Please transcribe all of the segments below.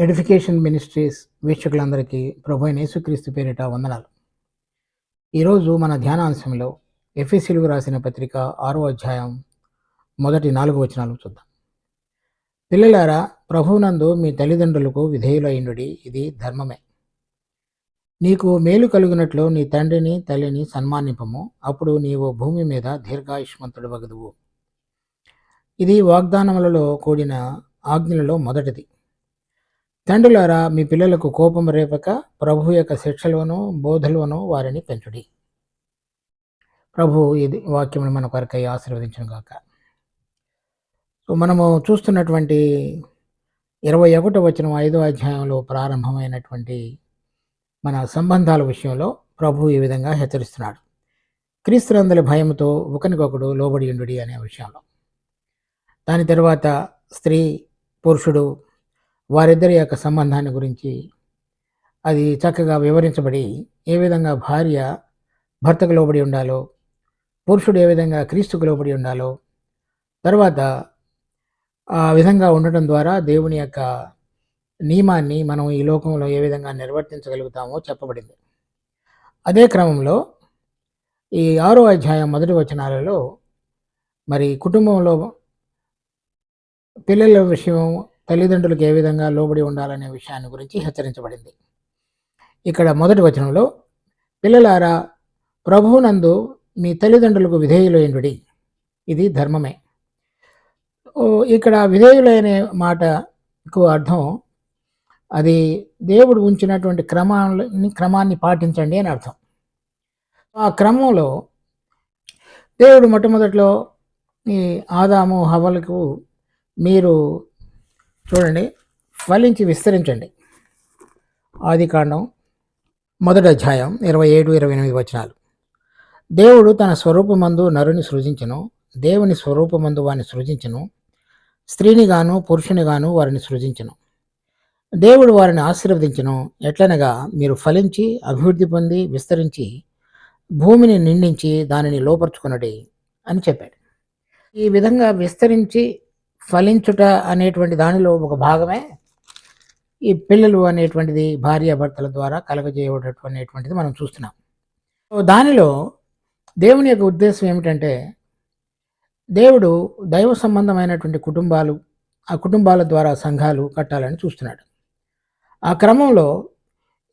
Edification ministries వీక్షకులందరికీ ప్రభు అయిన యేసుక్రీస్తు పేరిట వందనాలు. ఈరోజు మన ధ్యానాంశంలో ఎఫెసీయులకు రాసిన పత్రిక 6వ అధ్యాయం మొదటి 4 వచనాలు చూద్దాం. పిల్లలారా, ప్రభువునందు మీ తల్లిదండ్రులకు విధేయులైయుండుడి, ఇది ధర్మమే. నీకు మేలు కలుగునట్లు నీ తండ్రిని తల్లిని సన్మానింపము, అప్పుడు నీవు భూమి మీద దీర్ఘాయుష్మంతుడు వగదువు. ఇది వాగ్దానములలో కూడిన ఆజ్ఞలలో మొదటిది. తండ్రులారా, మీ పిల్లలకు కోపం రేపక ప్రభు యొక్క శిక్షలోను బోధలోను వారిని పెంచుడి. ప్రభు ఇది వాక్యమును మన కొరకై ఆశీర్వదించును గాక. సో మనము చూస్తున్నటువంటి 21వ వచనం 5వ అధ్యాయంలో ప్రారంభమైనటువంటి మన సంబంధాల విషయంలో ప్రభు ఈ విధంగా హెచ్చరిస్తున్నాడు. క్రీస్తునందలి భయముతో ఒకరికొకడు లోబడి ఉండుడి అనే విషయంలో. దాని తర్వాత స్త్రీ పురుషుడు వారిద్దరి యొక్క సంబంధాన్ని గురించి అది చక్కగా వివరించబడి, ఏ విధంగా భార్య భర్తకు లోబడి ఉండాలో, పురుషుడు ఏ విధంగా క్రీస్తుకు లోబడి ఉండాలో, తర్వాత ఆ విధంగా ఉండటం ద్వారా దేవుని యొక్క నియమాన్ని మనం ఈ లోకంలో ఏ విధంగా నిర్వర్తించగలుగుతామో చెప్పబడింది. అదే క్రమంలో ఈ 6వ అధ్యాయం మొదటి వచనాలలో మరి కుటుంబంలో పిల్లల విషయం తల్లిదండ్రులకు ఏ విధంగా లోబడి ఉండాలనే విషయాన్ని గురించి హెచ్చరించబడింది. ఇక్కడ మొదటి వచనంలో, పిల్లలారా, ప్రభువునందు మీ తల్లిదండ్రులకు విధేయులైయుండుడి, ఇది ధర్మమే. ఇక్కడ విధేయులైన మాటకు అర్థం అది దేవుడు ఉంచినటువంటి క్రమాన్ని పాటించండి అని అర్థం. ఆ క్రమంలో దేవుడు మొట్టమొదట్లో ఈ ఆదాము హవ్వలకు మీరు చూడండి, ఫలించి విస్తరించండి. ఆదికాండం 1వ అధ్యాయం 27-28 వచనాలు. దేవుడు తన స్వరూపమందు నరుని సృజించెను, దేవుని స్వరూపమందు వారిని సృజించెను, స్త్రీని గాను పురుషుని గాను వారిని సృజించెను. దేవుడు వారిని ఆశీర్వదించెను, ఎట్లనగా మీరు ఫలించి అభివృద్ధి పొంది విస్తరించి భూమిని నిండించి దానిని లోపరుచుకొనుడి అని చెప్పాడు. ఈ విధంగా విస్తరించి ఫలించుట అనేటువంటి దానిలో ఒక భాగమే ఈ పిల్లలు అనేటువంటిది భార్యాభర్తల ద్వారా కలగజేయటటువంటిది మనం చూస్తున్నాం. దానిలో దేవుని యొక్క ఉద్దేశం ఏమిటంటే, దేవుడు దైవ సంబంధమైనటువంటి కుటుంబాలు, ఆ కుటుంబాల ద్వారా సంఘాలు కట్టాలని చూస్తున్నాడు. ఆ క్రమంలో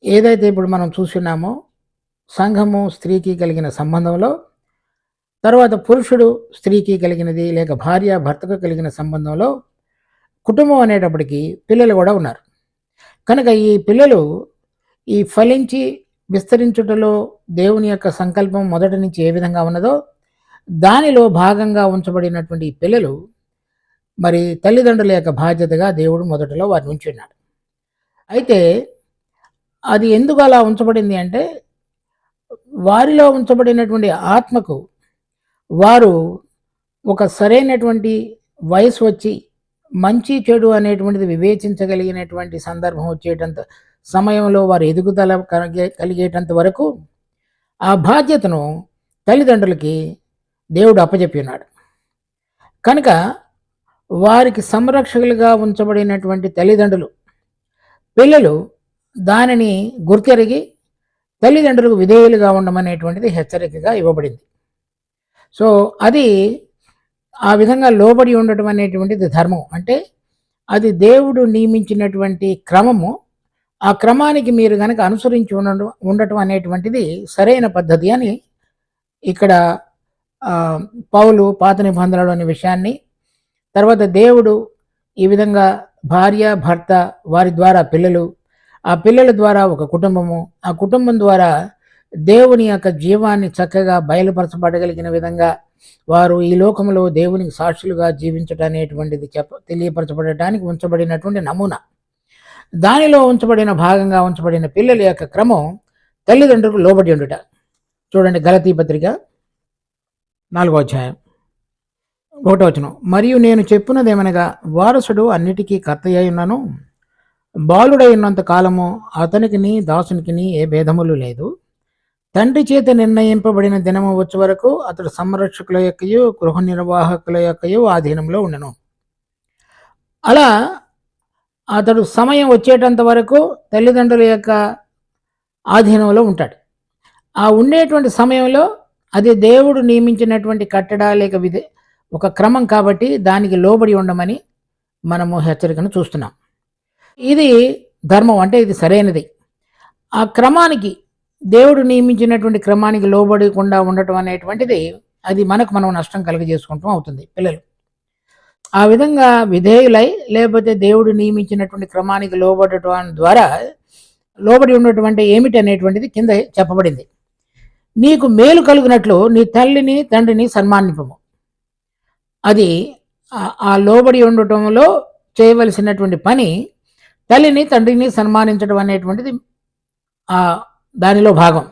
ఏదైతే ఇప్పుడు మనం చూస్తున్నామో సంఘము స్త్రీకి కలిగిన సంబంధంలో, తర్వాత పురుషుడు స్త్రీకి కలిగినది, లేక భార్య భర్తకు కలిగిన సంబంధంలో కుటుంబం అనేటప్పటికీ పిల్లలు కూడా ఉన్నారు. కనుక ఈ పిల్లలు ఈ ఫలించి విస్తరించుటలో దేవుని యొక్క సంకల్పం మొదటి నుంచి ఏ విధంగా ఉన్నదో దానిలో భాగంగా ఉంచబడినటువంటి పిల్లలు మరి తల్లిదండ్రుల యొక్క బాధ్యతగా దేవుడు మొదటలో వారిని ఉంచి ఉన్నాడు. అయితే అది ఎందుకు అలా ఉంచబడింది అంటే, వారిలో ఉంచబడినటువంటి ఆత్మకు వారు ఒక సరైనటువంటి వయసు వచ్చి మంచి చెడు అనేటువంటిది వివేచించగలిగినటువంటి సందర్భం వచ్చేటంత సమయంలో వారు ఎదుగుదల కలిగేటంత వరకు ఆ బాధ్యతను తల్లిదండ్రులకి దేవుడు అప్పచెప్పి ఉన్నాడు. కనుక వారికి సంరక్షకులుగా ఉంచబడినటువంటి తల్లిదండ్రులు, పిల్లలు దానిని గుర్తెరిగి తల్లిదండ్రులకు విధేయులుగా ఉండమనేటువంటిది హెచ్చరికగా ఇవ్వబడింది. సో అది ఆ విధంగా లోబడి ఉండటం అనేటువంటిది ధర్మం. అంటే అది దేవుడు నియమించినటువంటి క్రమము. ఆ క్రమానికి మీరు కనుక అనుసరించి ఉండటం అనేటువంటిది సరైన పద్ధతి అని ఇక్కడ పౌలు పాత నిబంధనలోని విషయాన్ని, తర్వాత దేవుడు ఈ విధంగా భార్య భర్త వారి ద్వారా పిల్లలు, ఆ పిల్లల ద్వారా ఒక కుటుంబము, ఆ కుటుంబం ద్వారా దేవుని యొక్క జీవాన్ని చక్కగా బయలుపరచబడగలిగిన విధంగా వారు ఈ లోకంలో దేవునికి సాక్షులుగా జీవించడం అనేటువంటిది తెలియపరచబడటానికి ఉంచబడినటువంటి నమూనా. దానిలో ఉంచబడిన భాగంగా ఉంచబడిన పిల్లల యొక్క క్రమం తల్లిదండ్రులకు లోబడి ఉండుట. చూడండి, గలతీ పత్రిక 4వ అధ్యాయం 1వ వచనం. మరియు నేను చెప్పున్నదేమనగా, వారసుడు అన్నిటికీ కర్తయ్య ఉన్నను, బాలుడై ఉన్నంత కాలము అతనికిని దాసునికిని ఏ భేదములు లేదు. తండ్రి చేత నిర్ణయింపబడిన దినము వచ్చే వరకు అతడు సంరక్షకుల యొక్కయు గృహ నిర్వాహకుల యొక్కయు ఆధీనంలో ఉండను. అలా అతడు సమయం వచ్చేటంత వరకు తల్లిదండ్రుల యొక్క ఆధీనంలో ఉంటాడు. ఆ ఉండేటువంటి సమయంలో అది దేవుడు నియమించినటువంటి కట్టడా లేక ఒక క్రమం కాబట్టి దానికి లోబడి ఉండమని మనము హెచ్చరికను చూస్తున్నాం. ఇది ధర్మం, అంటే ఇది సరైనది. ఆ క్రమానికి, దేవుడు నియమించినటువంటి క్రమానికి లోబడకుండా ఉండటం అనేటువంటిది అది మనం నష్టం కలుగజేసుకుంటాం అవుతుంది పిల్లలు. ఆ విధంగా విధేయులై లేకపోతే దేవుడు నియమించినటువంటి క్రమానికి లోబడటం ద్వారా లోబడి ఉండటం అంటే ఏమిటి అనేటువంటిది కింద చెప్పబడింది. నీకు మేలు కలుగునట్లు నీ తల్లిని తండ్రిని సన్మానింపము. అది ఆ లోబడి ఉండటంలో చేయవలసినటువంటి పని తల్లిని తండ్రిని సన్మానించడం అనేటువంటిది దానిలో భాగం.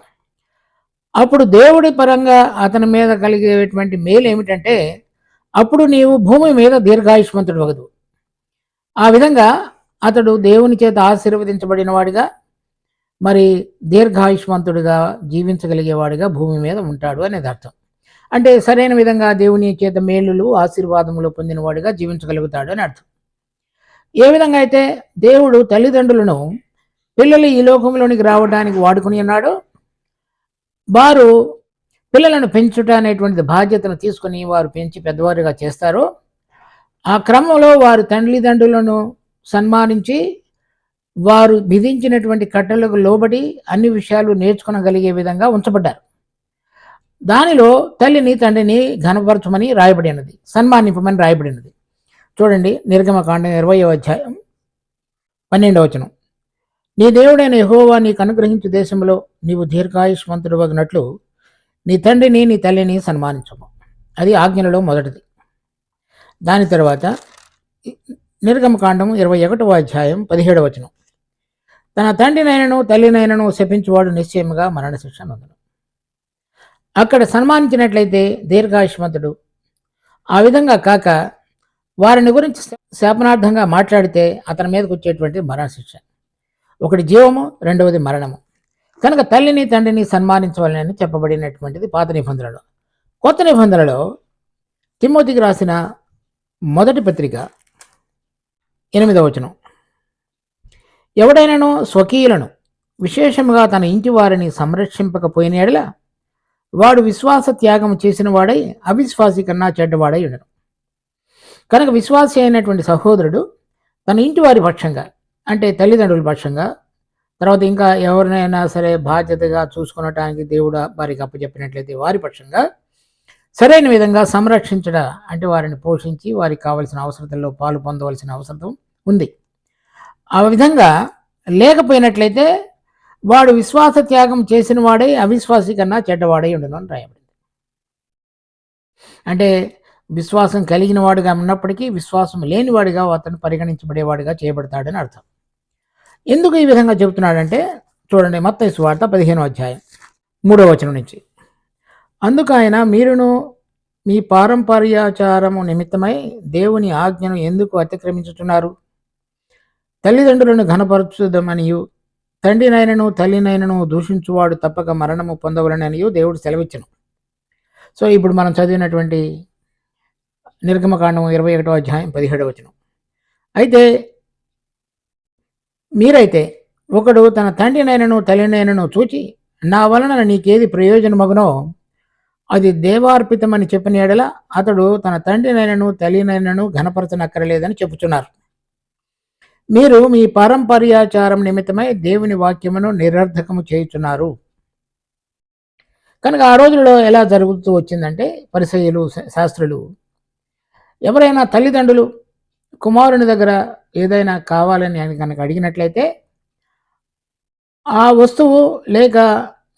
అప్పుడు దేవుడి పరంగా అతని మీద కలిగేటువంటి మేలు ఏమిటంటే అప్పుడు నీవు భూమి మీద దీర్ఘాయుష్మంతుడు వగదు. ఆ విధంగా అతడు దేవుని చేత ఆశీర్వదించబడిన వాడిగా, మరి దీర్ఘాయుష్మంతుడిగా జీవించగలిగేవాడిగా భూమి మీద ఉంటాడు అనేది అర్థం. అంటే సరైన విధంగా దేవుని చేత మేలులు ఆశీర్వాదములు పొందినవాడిగా జీవించగలుగుతాడు అని అర్థం. ఏ విధంగా అయితే దేవుడు తల్లిదండ్రులను పిల్లలు ఈ లోకంలోనికి రావడానికి వాడుకుని ఉన్నాడో, వారు పిల్లలను పెంచుట అనేటువంటి బాధ్యతను తీసుకుని వారు పెంచి పెద్దవారుగా చేస్తారో, ఆ క్రమంలో వారు తల్లిదండ్రులను సన్మానించి వారు విధించినటువంటి కట్టలకు లోబడి అన్ని విషయాలు నేర్చుకునగలిగే విధంగా ఉంచబడ్డారు. దానిలో తల్లిని తండ్రిని ఘనపరచమని రాయబడినది, సన్మానింపమని రాయబడినది. చూడండి, నిర్గమకాండం 20వ అధ్యాయం 12వ వచనం. నీ దేవుడైన యెహోవా నీకు అనుగ్రహించు దేశంలో నీవు దీర్ఘాయుష్మంతుడు వగినట్లు నీ తండ్రిని నీ తల్లిని సన్మానించము. అది ఆజ్ఞలలో మొదటిది. దాని తర్వాత నిర్గమకాండం 21వ అధ్యాయం 17వ వచనం. తన తండ్రినైనను తల్లినైనను శపించువాడు నిశ్చయముగా మరణశిక్ష నొందును. అక్కడ సన్మానించినట్లయితే దీర్ఘాయుష్మంతుడు. ఆ విధంగా కాక వారిని గురించి శాపనార్థంగా మాట్లాడితే అతని మీదకి వచ్చేటువంటి మరణశిక్ష. ఒకటి జీవము, రెండవది మరణము. కనుక తల్లిని తండ్రిని సన్మానించవాలని చెప్పబడినటువంటిది పాత నిబంధనలో. కొత్త నిబంధనలో తిమోతికి రాసిన మొదటి పత్రిక 8వ వచనం. ఎవడైనాను స్వకీయులను విశేషముగా తన ఇంటి వారిని సంరక్షింపకపోయిన ఎడల వాడు విశ్వాస త్యాగం చేసిన వాడై అవిశ్వాసి కన్నా చెడ్డవాడై ఉండను. కనుక విశ్వాసి అయినటువంటి సహోదరుడు తన ఇంటి వారి పక్షంగా, అంటే తల్లిదండ్రుల పక్షంగా, తర్వాత ఇంకా ఎవరినైనా సరే బాధ్యతగా చూసుకునటానికి దేవుడు వారికి అప్పచెప్పినట్లయితే వారి పక్షంగా సరైన విధంగా సంరక్షించడం, అంటే వారిని పోషించి వారికి కావలసిన అవసరతల్లో పాలు పొందవలసిన అవసరం ఉంది. ఆ విధంగా లేకపోయినట్లయితే వాడు విశ్వాస త్యాగం చేసిన వాడై అవిశ్వాసి కన్నా చెడ్డవాడై ఉండను అని రాయబడింది. అంటే విశ్వాసం కలిగిన వాడుగా ఉన్నప్పటికీ విశ్వాసం లేనివాడిగా అతను పరిగణించబడేవాడిగా చేయబడతాడని అర్థం. ఎందుకు ఈ విధంగా చెబుతున్నాడంటే చూడండి, మత్తయి సువార్త 15వ అధ్యాయం 3వ వచనం నుంచి. అందుకు ఆయన, మీరును మీ పారంపర్యాచారము నిమిత్తమై దేవుని ఆజ్ఞను ఎందుకు అతిక్రమించుతున్నారు? తల్లిదండ్రులను ఘనపరచుదమనియు తండ్రినైనను తల్లినైనను దూషించువాడు తప్పక మరణము పొందవలననియు దేవుడు సెలవిచ్చును. సో ఇప్పుడు మనం చదివినటువంటి నిర్గమకాండం 21వ అధ్యాయం 17వ వచనం. అయితే మీరైతే ఒకడు తన తండ్రినైనను తల్లినైనను చూచి నా వలన నీకేది ప్రయోజనమగునో అది దేవార్పితమని చెప్పిన ఎడల అతడు తన తండ్రినైనను తల్లినైనను ఘనపరచనక్కరలేదని చెప్పుచున్నారు. మీరు మీ పారంపర్యాచారం నిమిత్తమై దేవుని వాక్యమును నిరర్థకము చేయుచున్నారు. కనుక ఆ రోజుల్లో ఎలా జరుగుతూ వచ్చిందంటే, పరిసయ్యులు శాస్త్రులు ఎవరైనా తల్లిదండ్రులు కుమారుని దగ్గర ఏదైనా కావాలని కనుక అడిగినట్లయితే ఆ వస్తువు లేక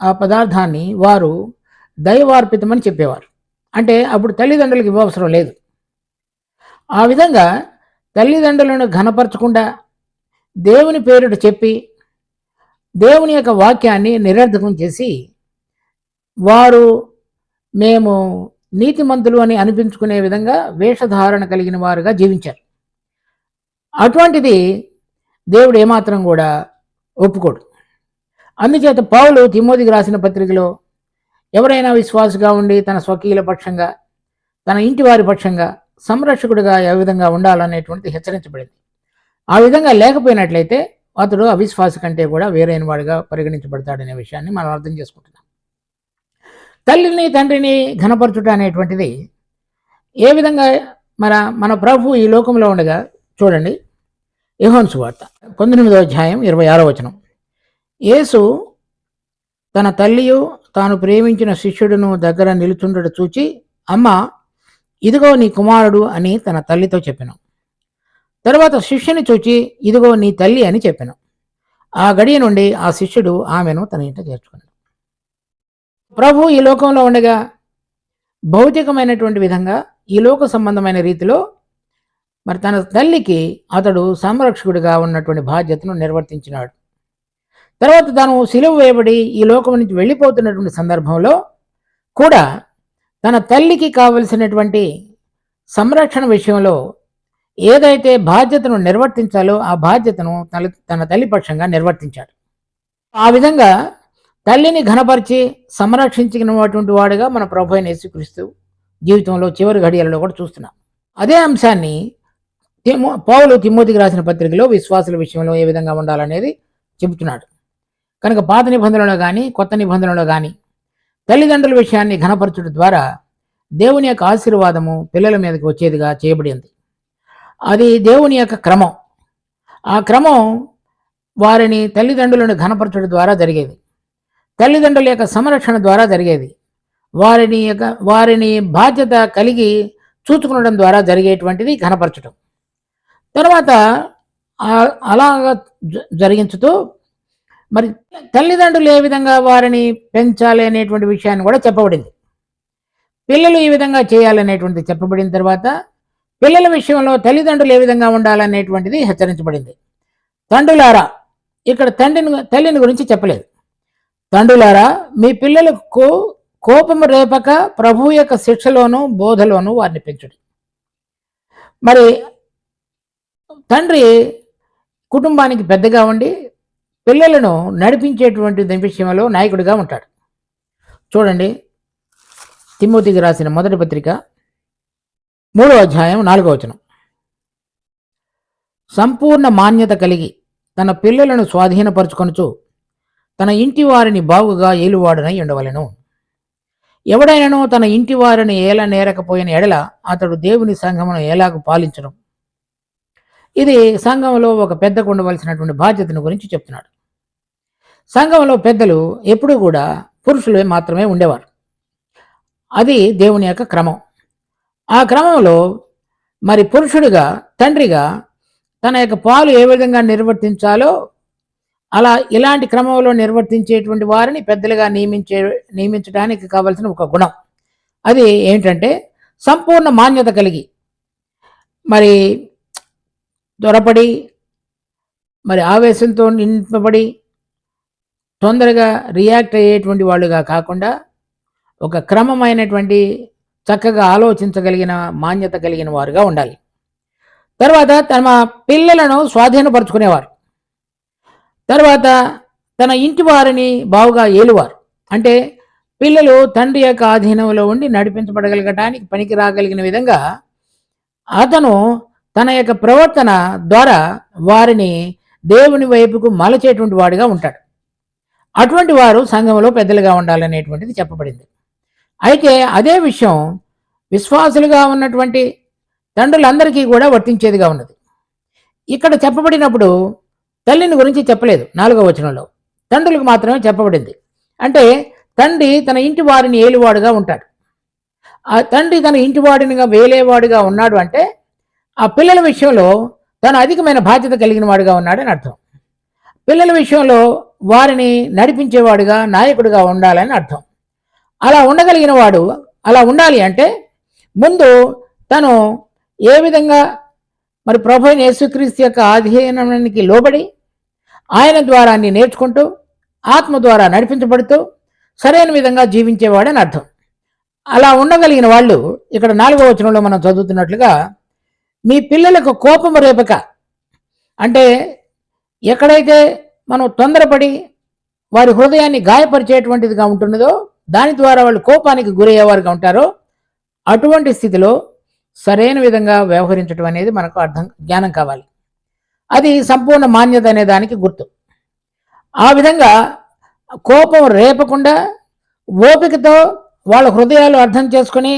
ఆ పదార్థాన్ని వారు దైవార్పితమని చెప్పేవారు. అంటే అప్పుడు తల్లిదండ్రులకు ఇవ్వవసరం లేదు. ఆ విధంగా తల్లిదండ్రులను ఘనపరచకుండా దేవుని పేరుట చెప్పి దేవుని యొక్క వాక్యాన్ని నిరర్థకం చేసి వారు మేము నీతిమంతులు అని అనిపించుకునే విధంగా వేషధారణ కలిగిన వారుగా జీవించారు. అటువంటిది దేవుడు ఏమాత్రం కూడా ఒప్పుకోడు. అందుచేత పౌలు తిమోతికి రాసిన పత్రికలో ఎవరైనా విశ్వాసగా ఉండి తన స్వకీయుల పక్షంగా, తన ఇంటి వారి పక్షంగా సంరక్షకుడిగా ఏ విధంగా ఉండాలనేటువంటిది హెచ్చరించబడింది. ఆ విధంగా లేకపోయినట్లయితే అతడు అవిశ్వాస కంటే కూడా వేరైన వాడిగా పరిగణించబడతాడనే విషయాన్ని మనం అర్థం చేసుకుంటున్నాం. తల్లిని తండ్రిని ఘనపరచుట అనేటువంటిది ఏ విధంగా మన ప్రభు ఈ లోకంలో ఉండగా చూడండి, యోహాను సువార్త 19వ అధ్యాయం 26వ వచనం. యేసు తన తల్లియు తాను ప్రేమించిన శిష్యుడును దగ్గర నిలుచుండట చూచి, అమ్మ, ఇదిగో నీ కుమారుడు అని తన తల్లితో చెప్పెను. తర్వాత శిష్యుని చూచి, ఇదిగో నీ తల్లి అని చెప్పెను. ఆ గడియ నుండి ఆ శిష్యుడు ఆమెను తన ఇంట చేర్చుకున్నాడు. ప్రభు ఈ లోకంలో ఉండగా భౌతికమైనటువంటి విధంగా ఈ లోక సంబంధమైన రీతిలో మరి తన తల్లికి అతడు సంరక్షకుడిగా ఉన్నటువంటి బాధ్యతను నిర్వర్తించినాడు. తర్వాత తాను సిలువ వేయబడి ఈ లోకం నుంచి వెళ్ళిపోతున్నటువంటి సందర్భంలో కూడా తన తల్లికి కావలసినటువంటి సంరక్షణ విషయంలో ఏదైతే బాధ్యతను నిర్వర్తించాలో ఆ బాధ్యతను తన తల్లి పక్షంగా నిర్వర్తించాడు. ఆ విధంగా తల్లిని ఘనపరిచి సంరక్షించినటువంటి వాడుగా మన ప్రభు అయిన యేసుక్రీస్తు జీవితంలో చివరి ఘడియలలో కూడా చూస్తున్నాం. అదే అంశాన్ని పౌలు తిమోతికి రాసిన పత్రికలో విశ్వాసుల విషయంలో ఏ విధంగా ఉండాలనేది చెబుతున్నాడు. కనుక పాత నిబంధనలో కానీ కొత్త నిబంధనలో కానీ తల్లిదండ్రుల విషయాన్ని ఘనపరచడం ద్వారా దేవుని యొక్క ఆశీర్వాదము పిల్లల మీదకి వచ్చేదిగా చేయబడింది. అది దేవుని యొక్క క్రమం. ఆ క్రమం వారిని తల్లిదండ్రులను ఘనపరచడం ద్వారా జరిగేది, తల్లిదండ్రుల యొక్క సంరక్షణ ద్వారా జరిగేది, వారిని బాధ్యత కలిగి చూచుకునడం ద్వారా జరిగేటువంటిది ఘనపరచడం. తర్వాత అలాగా జరిగించుతూ మరి తల్లిదండ్రులు ఏ విధంగా వారిని పెంచాలి అనేటువంటి విషయాన్ని కూడా చెప్పబడింది. పిల్లలు ఈ విధంగా చేయాలనేటువంటిది చెప్పబడిన తర్వాత పిల్లల విషయంలో తల్లిదండ్రులు ఏ విధంగా ఉండాలనేటువంటిది హెచ్చరించబడింది. తండ్రులారా, ఇక్కడ తల్లిని గురించి చెప్పలేదు. తండ్రులారా, మీ పిల్లలకు కోపము రేపక ప్రభు యొక్క శిక్షలోను బోధలోను వారిని పెంచుడి. మరి తండ్రి కుటుంబానికి పెద్దగా ఉండి పిల్లలను నడిపించేటువంటి విషయంలో నాయకుడిగా ఉంటాడు. చూడండి, తిమోతికి రాసిన మొదటి పత్రిక 3వ అధ్యాయం 4వ వచనం. సంపూర్ణ మాన్యత కలిగి తన పిల్లలను స్వాధీనపరుచుకొనుచు తన ఇంటి వారిని బాగుగా ఏలువాడనై ఉండవలెను. ఎవడైనానో తన ఇంటి వారిని ఏల నేరకపోయిన ఎడల అతడు దేవుని సంఘమును ఎలాగూ పాలించడం. ఇది సంఘంలో ఒక పెద్దకు ఉండవలసినటువంటి బాధ్యతను గురించి చెప్తున్నాడు. సంఘంలో పెద్దలు ఎప్పుడూ కూడా పురుషులు మాత్రమే ఉండేవారు. అది దేవుని యొక్క క్రమం. ఆ క్రమంలో మరి పురుషుడిగా తండ్రిగా తన యొక్క పాలు ఏ విధంగా నిర్వర్తించాలో అలా ఇలాంటి క్రమంలో నిర్వర్తించేటువంటి వారిని పెద్దలుగా నియమించడానికి కావలసిన ఒక గుణం. అది ఏంటంటే సంపూర్ణ మాన్యత కలిగి మరి త్వరపడి మరి ఆవేశంతో నింపబడి తొందరగా రియాక్ట్ అయ్యేటువంటి వాళ్ళుగా కాకుండా ఒక క్రమమైనటువంటి చక్కగా ఆలోచించగలిగిన మాన్యత కలిగిన వారుగా ఉండాలి. తర్వాత తమ పిల్లలను స్వాధీనపరుచుకునేవారు. తర్వాత తన ఇంటి వారిని బావుగా ఏలువారు. అంటే పిల్లలు తండ్రి యొక్క ఆధీనంలో ఉండి నడిపించబడగలగటానికి పనికి రాగలిగిన విధంగా అతను తన యొక్క ప్రవర్తన ద్వారా వారిని దేవుని వైపుకు మలచేటువంటి వాడిగా ఉంటాడు. అటువంటి వారు సంఘంలో పెద్దలుగా ఉండాలనేటువంటిది చెప్పబడింది. అయితే అదే విషయం విశ్వాసులుగా ఉన్నటువంటి తండ్రులందరికీ కూడా వర్తించేదిగా ఉన్నది. ఇక్కడ చెప్పబడినప్పుడు తల్లిని గురించి చెప్పలేదు. 4వ వచనంలో తండ్రులకు మాత్రమే చెప్పబడింది. అంటే తండ్రి తన ఇంటి వారిని ఏలువాడుగా ఉంటాడు. ఆ తండ్రి తన ఇంటి వాడినిగా వేలేవాడుగా ఉన్నాడు అంటే ఆ పిల్లల విషయంలో తను అధికమైన బాధ్యత కలిగిన వాడుగా ఉన్నాడని అర్థం. పిల్లల విషయంలో వారిని నడిపించేవాడుగా నాయకుడిగా ఉండాలని అర్థం. అలా ఉండగలిగిన వాడు అలా ఉండాలి అంటే ముందు తను ఏ విధంగా మరి ప్రభు అయిన యేసుక్రీస్తు యొక్క అధీనానికి లోబడి ఆయన ద్వారా అన్ని నేర్చుకుంటూ ఆత్మ ద్వారా నడిపించబడుతూ సరైన విధంగా జీవించేవాడని అర్థం. అలా ఉండగలిగిన వాళ్ళు ఇక్కడ 4వ వచనంలో మనం చదువుతున్నట్లుగా మీ పిల్లలకు కోపము రేపక, అంటే ఎక్కడైతే మనం తొందరపడి వారి హృదయాన్ని గాయపరిచేటువంటిదిగా ఉంటున్నదో దాని ద్వారా వాళ్ళు కోపానికి గురయ్యేవారుగా ఉంటారో అటువంటి స్థితిలో సరైన విధంగా వ్యవహరించడం అనేది మనకు జ్ఞానం కావాలి. అది సంపూర్ణ మాన్యత అనే దానికి గుర్తు. ఆ విధంగా కోపం రేపకుండా ఓపికతో వాళ్ళ హృదయాలు అర్థం చేసుకుని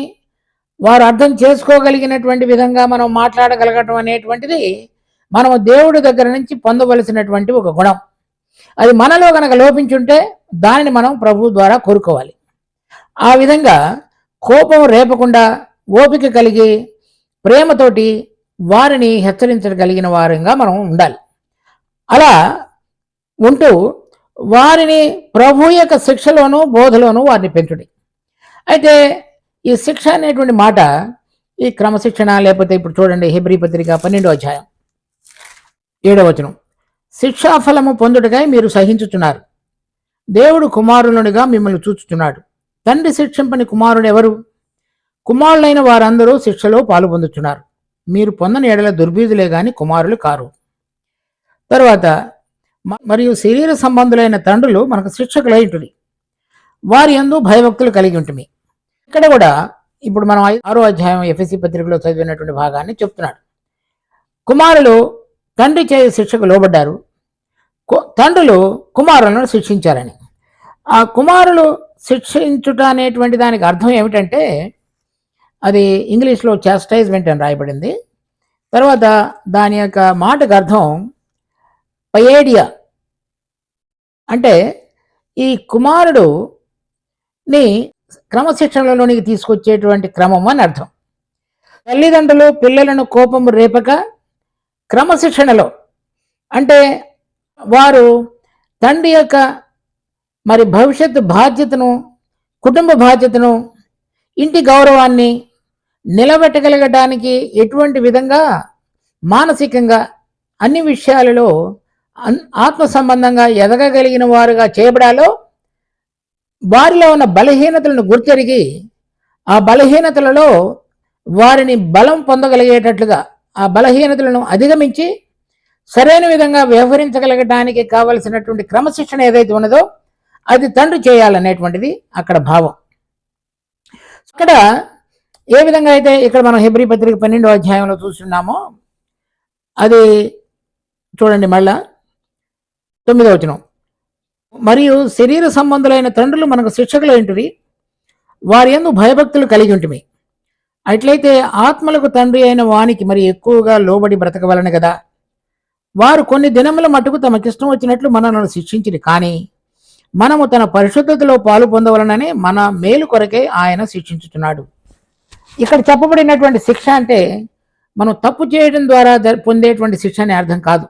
వారు అర్థం చేసుకోగలిగినటువంటి విధంగా మనం మాట్లాడగలగటం అనేటువంటిది మనం దేవుడి దగ్గర నుంచి పొందవలసినటువంటి ఒక గుణం. అది మనలో కనుక లోపించుంటే దానిని మనం ప్రభు ద్వారా కోరుకోవాలి. ఆ విధంగా కోపం రేపకుండా ఓపిక కలిగి ప్రేమతోటి వారిని హెచ్చరించగలిగిన వారంగా మనం ఉండాలి. అలా ఉంటూ వారిని ప్రభు యొక్క శిక్షలోను బోధలోను వారిని పెంచుడి. అయితే ఈ శిక్ష అనేటువంటి మాట ఈ క్రమశిక్షణ, లేకపోతే ఇప్పుడు చూడండి హెబ్రీ పత్రిక 12వ అధ్యాయం 7వ వచనం, శిక్షాఫలము పొందుటకై మీరు సహించుచున్నారు, దేవుడు కుమారులునిగా మిమ్మల్ని చూచుచున్నాడు. తండ్రి శిక్షింపని కుమారుడు ఎవరు? కుమారులైన వారందరూ శిక్షలో పాలు పొందుతున్నారు. మీరు పొందని ఎడల దుర్బీదులే గాని కుమారులు కారు. తర్వాత, మరియు శరీర సంబంధులైన తండ్రులు మనకు శిక్షకులై ఉంటుంది, వారి యందు భయభక్తులు కలిగి ఉంటుంది. ఇక్కడ కూడా ఇప్పుడు మనం 6వ అధ్యాయం ఎఫెసీ పత్రికలో చదివినటువంటి భాగాన్ని చెప్తున్నాడు. కుమారులు తండ్రి చే శిక్షకు లోబడ్డారు, తండ్రులు కుమారులను శిక్షించారని. ఆ కుమారులు శిక్షించుట అనేటువంటి దానికి అర్థం ఏమిటంటే అది ఇంగ్లీష్లో చాస్టైజ్మెంట్ అని రాయబడింది. తర్వాత దాని యొక్క మాటకు అర్థం పయేడియా, అంటే ఈ కుమారుడుని క్రమశిక్షణలోనికి తీసుకొచ్చేటువంటి క్రమం అని అర్థం. తల్లిదండ్రులు పిల్లలను కోపము రేపక క్రమశిక్షణలో, అంటే వారు తండ్రి యొక్క మరి భవిష్యత్తు బాధ్యతను, కుటుంబ బాధ్యతను, ఇంటి గౌరవాన్ని నిలబెట్టగలగడానికి ఎటువంటి విధంగా మానసికంగా అన్ని విషయాలలో ఆత్మ సంబంధంగా ఎదగగలిగిన వారుగా చేయబడాలో వారిలో ఉన్న బలహీనతలను గుర్తెరిగి ఆ బలహీనతలలో వారిని బలం పొందగలిగేటట్లుగా ఆ బలహీనతలను అధిగమించి సరైన విధంగా వ్యవహరించగలగడానికి కావలసినటువంటి క్రమశిక్షణ ఏదైతే ఉన్నదో అది తండ్రి చేయాలనేటువంటిది అక్కడ భావం. ఇక్కడ ఏ విధంగా అయితే ఇక్కడ మనం హెబ్రీ పత్రిక 12వ అధ్యాయంలో చూస్తున్నామో అది చూడండి, మళ్ళా 9వ వచనం, మరియు శరీర సంబంధులైన తండ్రులు మనకు శిక్షకులు ఏంటివి, వారి యందు భయభక్తులు కలిగి ఉంటుంది. అట్లయితే ఆత్మలకు తండ్రి అయిన వానికి మరి ఎక్కువగా లోబడి బ్రతకవలను కదా. వారు కొన్ని దినముల మటుకు తమకిష్టం వచ్చినట్లు మనల్ని శిక్షించింది, కానీ మనము తన పరిశుద్ధతలో పాలు పొందవలనని మన మేలు కొరకే ఆయన శిక్షించుతున్నాడు. ఇక్కడ చెప్పబడినటువంటి శిక్ష అంటే మనం తప్పు చేయడం ద్వారా పొందేటువంటి శిక్ష అనే అర్థం కాదు.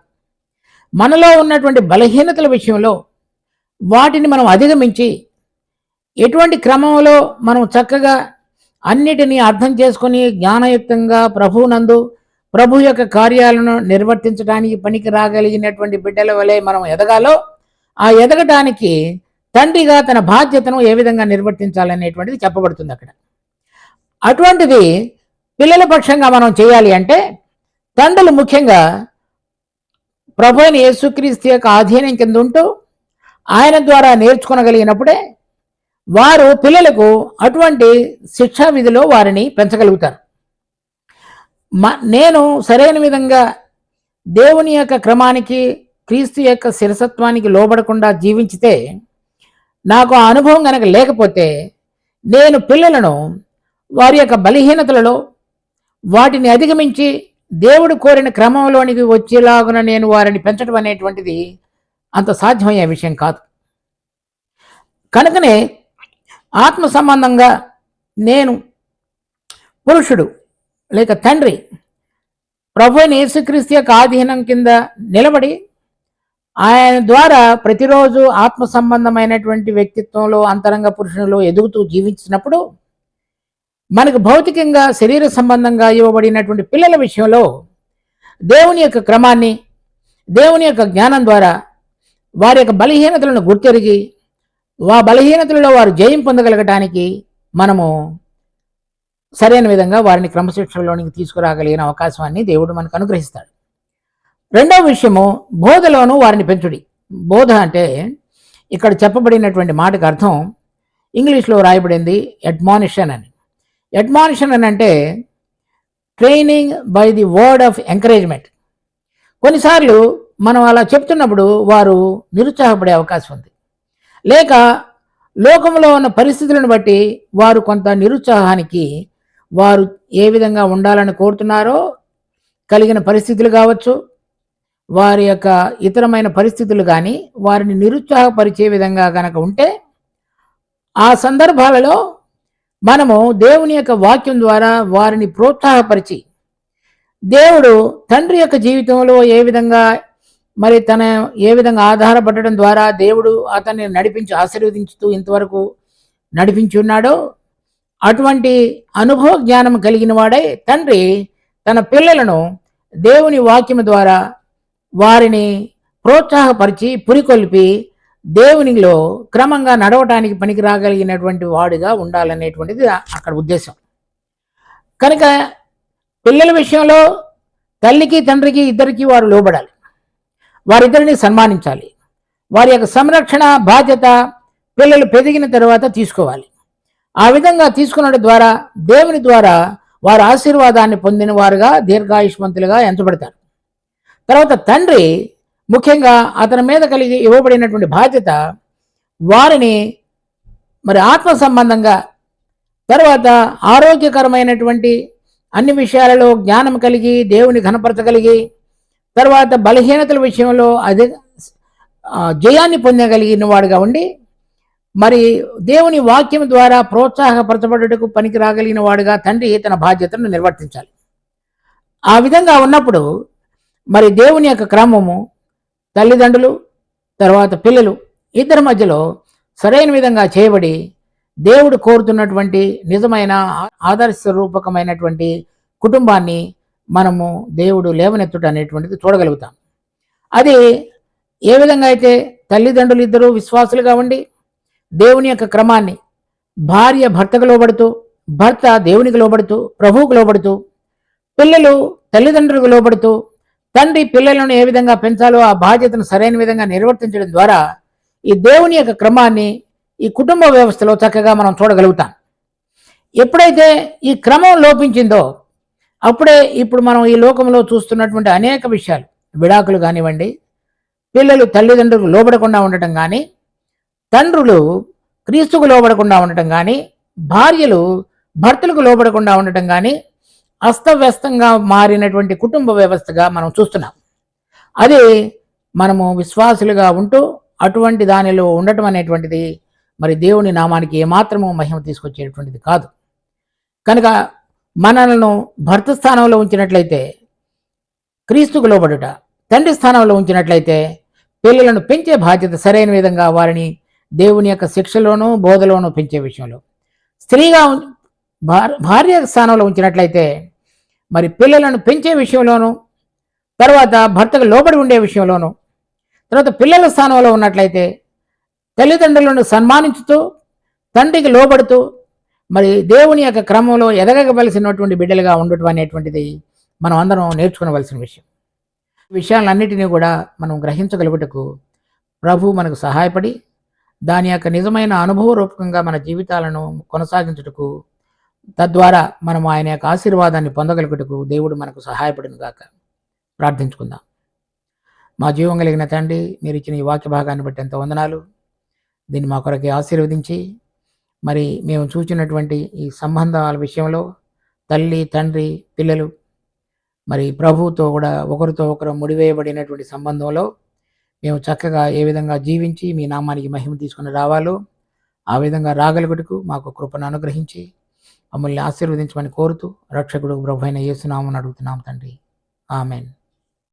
మనలో ఉన్నటువంటి బలహీనతల విషయంలో వాటిని మనం అధిగమించి ఎటువంటి క్రమంలో మనం చక్కగా అన్నిటినీ అర్థం చేసుకొని జ్ఞానయుక్తంగా ప్రభువునందు ప్రభు యొక్క కార్యాలను నిర్వర్తించడానికి పనికి రాగలిగినటువంటి బిడ్డల వలె మనం ఎదగాలో ఆ ఎదగటానికి తండ్రిగా తన బాధ్యతను ఏ విధంగా నిర్వర్తించాలనేటువంటిది చెప్పబడుతుంది అక్కడ. అటువంటిది పిల్లల పక్షంగా మనం చేయాలి అంటే తండ్రులు ముఖ్యంగా ప్రభు అయిన యేసుక్రీస్తు యొక్క ఆధీనం కింద ఉంటూ ఆయన ద్వారా నేర్చుకోగలిగినప్పుడే వారు పిల్లలకు అటువంటి శిక్షా విధిలో వారిని పెంచగలుగుతారు. నేను సరైన విధంగా దేవుని యొక్క క్రమానికి క్రీస్తు యొక్క శిరసత్వానికి లోబడకుండా జీవించితే, నాకు ఆ అనుభవం కనుక లేకపోతే నేను పిల్లలను వారి యొక్క బలహీనతలలో వాటిని అధిగమించి దేవుడు కోరిన క్రమంలోనికి వచ్చేలాగున నేను వారిని పెంచడం అనేటువంటిది అంత సాధ్యమయ్యే విషయం కాదు. కనుకనే ఆత్మ సంబంధంగా నేను పురుషుడు లేక తండ్రి ప్రభు అయిన యేసుక్రీస్తు యొక్క ఆధీనం కింద నిలబడి ఆయన ద్వారా ప్రతిరోజు ఆత్మ సంబంధమైనటువంటి వ్యక్తిత్వంలో అంతరంగ పురుషునిలో ఎదుగుతూ జీవించినప్పుడు మనకు భౌతికంగా శరీర సంబంధంగా ఇవ్వబడినటువంటి పిల్లల విషయంలో దేవుని యొక్క క్రమాన్ని, దేవుని యొక్క జ్ఞానం ద్వారా వారి యొక్క బలహీనతలను గుర్తెరిగి ఆ బలహీనతలలో వారు జయం పొందగలగటానికి మనము సరైన విధంగా వారిని క్రమశిక్షణలోనికి తీసుకురాగలిగిన అవకాశాన్ని దేవుడు మనకు అనుగ్రహిస్తాడు. రెండవ విషయము, బోధలోను వారిని పెంచుడి. బోధ అంటే ఇక్కడ చెప్పబడినటువంటి మాటకు అర్థం ఇంగ్లీష్లో రాయబడింది అడ్మానిషన్ అని. అడ్మానిషన్ అని అంటే training by the word of encouragement. కొన్నిసార్లు మనం అలా చెప్తున్నప్పుడు వారు నిరుత్సాహపడే అవకాశం ఉంది. లేక లోకంలో ఉన్న పరిస్థితులను బట్టి వారు కొంత నిరుత్సాహానికి వారు ఏ విధంగా ఉండాలని కోరుతున్నారో కలిగిన పరిస్థితులు కావచ్చు, వారి యొక్క ఇతరమైన పరిస్థితులు కానీ వారిని నిరుత్సాహపరిచే విధంగా కనుక ఉంటే, ఆ సందర్భాలలో మనము దేవుని యొక్క వాక్యం ద్వారా వారిని ప్రోత్సాహపరిచి, దేవుడు తండ్రి యొక్క జీవితంలో ఏ విధంగా మరి తన ఏ విధంగా ఆధారపడడం ద్వారా దేవుడు అతన్ని నడిపించి ఆశీర్వదించుతూ ఇంతవరకు నడిపించి ఉన్నాడో, అటువంటి అనుభవ జ్ఞానం కలిగిన వాడై తండ్రి తన పిల్లలను దేవుని వాక్యం ద్వారా వారిని ప్రోత్సాహపరిచి పురికొల్పి దేవునిలో క్రమంగా నడవటానికి పనికి రాగలిగినటువంటి వాడుగా ఉండాలనేటువంటిది అక్కడ ఉద్దేశం. కనుక పిల్లల విషయంలో తల్లికి తండ్రికి ఇద్దరికి వారు లోబడాలి, వారిద్దరిని సన్మానించాలి. వారి యొక్క సంరక్షణ బాధ్యత పిల్లలు పెరిగిన తర్వాత తీసుకోవాలి. ఆ విధంగా తీసుకున్న ద్వారా దేవుని ద్వారా వారు ఆశీర్వాదాన్ని పొందిన వారుగా దీర్ఘాయుష్మంతులుగా ఎంచబడతారు. తర్వాత తండ్రి ముఖ్యంగా అతని మీద కలిగి ఇవ్వబడినటువంటి బాధ్యత వారిని మరి ఆత్మ సంబంధంగా, తర్వాత ఆరోగ్యకరమైనటువంటి అన్ని విషయాలలో జ్ఞానం కలిగి దేవుని ఘనపరచగలిగి, తర్వాత బలహీనతల విషయంలో అదే జయాన్ని పొందగలిగిన వాడుగా ఉండి, మరి దేవుని వాక్యం ద్వారా ప్రోత్సాహపరచబడుటకు పనికి రాగలిగిన వాడుగా తండ్రి తన బాధ్యతను నిర్వర్తించాలి. ఆ విధంగా ఉన్నప్పుడు మరి దేవుని యొక్క క్రమము తల్లిదండ్రులు తర్వాత పిల్లలు ఇద్దరి మధ్యలో సరైన విధంగా చేయబడి దేవుడు కోరుతున్నటువంటి నిజమైన ఆదర్శ రూపకమైనటువంటి కుటుంబాన్ని మనము దేవుడు లేవనెత్తుట అనేటువంటిది చూడగలుగుతాం. అది ఏ విధంగా అయితే తల్లిదండ్రులు ఇద్దరు విశ్వాసులుగా ఉండి దేవుని యొక్క క్రమాన్ని, భార్య భర్తకు లోబడుతూ, భర్త దేవునికి లోబడుతూ, ప్రభువుకు లోబడుతూ, పిల్లలు తల్లిదండ్రులకు లోబడుతూ, తండ్రి పిల్లలను ఏ విధంగా పెంచాలో ఆ బాధ్యతను సరైన విధంగా నిర్వర్తించడం ద్వారా ఈ దేవుని యొక్క క్రమాన్ని ఈ కుటుంబ వ్యవస్థలో చక్కగా మనం చూడగలుగుతాం. ఎప్పుడైతే ఈ క్రమం లోపించిందో అప్పుడే ఇప్పుడు మనం ఈ లోకంలో చూస్తున్నటువంటి అనేక విషయాలు, విడాకులు కానివ్వండి, పిల్లలు తల్లిదండ్రులకు లోబడకుండా ఉండటం కానీ, తండ్రులు క్రీస్తుకు లోబడకుండా ఉండటం కానీ, భార్యలు భర్తలకు లోబడకుండా ఉండటం కానీ అస్తవ్యస్తంగా మారినటువంటి కుటుంబ వ్యవస్థగా మనం చూస్తున్నాం. అది మనము విశ్వాసులుగా ఉంటూ అటువంటి దానిలో ఉండటం అనేటువంటిది మరి దేవుని నామానికి ఏమాత్రము మహిమ తీసుకొచ్చేటువంటిది కాదు. కనుక మనలను భర్త స్థానంలో ఉంచినట్లయితే క్రీస్తుకు లోబడుట, తండ్రి స్థానంలో ఉంచినట్లయితే పిల్లలను పెంచే బాధ్యత సరైన విధంగా వారిని దేవుని యొక్క శిక్షలోనూ బోధలోనూ పెంచే విషయంలో, స్త్రీగా భార్య స్థానంలో ఉంచినట్లయితే మరి పిల్లలను పెంచే విషయంలోనూ, తర్వాత భర్తకు లోబడి ఉండే విషయంలోనూ, తర్వాత పిల్లల స్థానంలో ఉన్నట్లయితే తల్లిదండ్రులను సన్మానించుతూ తండ్రికి లోబడుతూ మరి దేవుని యొక్క క్రమంలో ఎదగవలసినటువంటి బిడ్డలుగా ఉండటం అనేటువంటిది మనం అందరం నేర్చుకోవలసిన విషయం. విషయాలన్నిటినీ కూడా మనం గ్రహించగలుగుటకు ప్రభు మనకు సహాయపడి దాని యొక్క నిజమైన అనుభవరూపకంగా మన జీవితాలను కొనసాగించుటకు, తద్వారా మనం ఆయన యొక్క ఆశీర్వాదాన్ని పొందగలుగుటకు దేవుడు మనకు సహాయపడును గాక. ప్రార్థించుకుందాం. మా జీవం కలిగిన తండ్రి, మీరు ఇచ్చిన ఈ వాక్య భాగాన్ని బట్టి ఎంత వందనాలు. దీన్ని మా కొరకే ఆశీర్వదించి మరి మేము చూచినటువంటి ఈ సంబంధాల విషయంలో తల్లి తండ్రి పిల్లలు మరి ప్రభువుతో కూడా ఒకరితో ఒకరు ముడివేయబడినటువంటి సంబంధంలో మేము చక్కగా ఏ విధంగా జీవించి మీ నామానికి మహిమ తీసుకుని రావాలో ఆ విధంగా రాగలుగుటకు మాకు కృపను అనుగ్రహించి మమ్మల్ని ఆశీర్వదించమని కోరుతూ రక్షకుడు ప్రభు అయిన యేసు నామమున అడుగుతున్నాము తండ్రి. ఆమెన్.